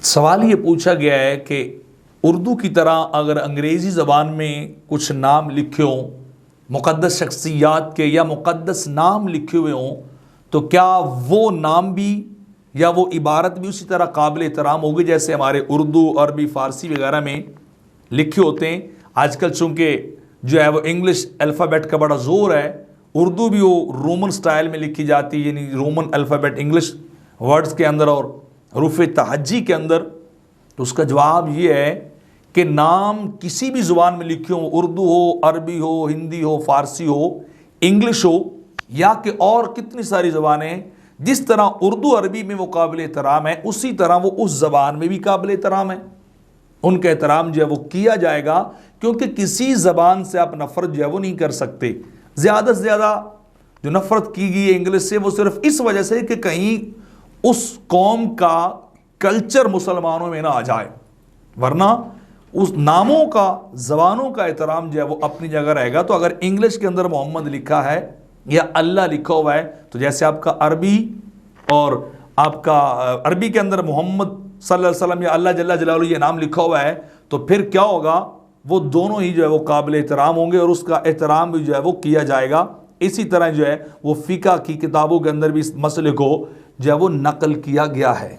सवाल ये पूछा गया है कि उर्दू की तरह अगर अंग्रेज़ी ज़बान में कुछ नाम लिखे हों, मुक़द्दस शख्सियात के या मुक़द्दस नाम लिखे हुए हों, तो क्या वो नाम भी या वो इबारत भी उसी तरह काबिल एहतराम होगी जैसे हमारे उर्दू, अरबी, फ़ारसी वगैरह में लिखे होते हैं। आजकल चूँकि जो है वो इंग्लिश अल्फ़ाबेट का बड़ा ज़ोर है, उर्दू भी वो रोमन स्टाइल में लिखी जाती है, यानी रोमन अल्फ़ाबेट इंग्लिश वर्ड्स के अंदर और हरूफ तहज्जी के अंदर। तो उसका जवाब ये है कि नाम किसी भी ज़ुबान में लिखे हो, उर्दू हो, अरबी हो, हिंदी हो, फ़ारसी हो, इंग्लिश हो या कि और कितनी सारी ज़बानें, जिस तरह उर्दू अरबी में वो काबिल एहतराम है उसी तरह वो उस ज़बान में भी काबिल एहतराम है। उनका एहतराम जो है वो किया जाएगा, क्योंकि किसी ज़बान से आप नफ़रत जो है वो नहीं कर सकते। ज़्यादा से ज़्यादा जो नफ़रत की गई है इंग्लिश से, वो सिर्फ इस वजह से कि कहीं उस कौम का कल्चर मुसलमानों में ना आ जाए, वरना उस नामों का, ज़बानों का एहतराम जो है वो अपनी जगह रहेगा। तो अगर इंग्लिश के अंदर मोहम्मद लिखा है या अल्लाह लिखा हुआ है, तो जैसे आपका अरबी और आपका अरबी के अंदर मोहम्मद सल्लल्लाहु अलैहि वसल्लम या अल्लाह जल्ला जलालुहू ये नाम लिखा हुआ है, तो फिर क्या होगा, वो दोनों ही जो है वो काबिल एहतराम होंगे और उसका एहतराम भी जो है वो किया जाएगा। इसी तरह जो है वो फ़िक़्ह की किताबों के अंदर भी इस मसले को जो है वो नकल किया गया है।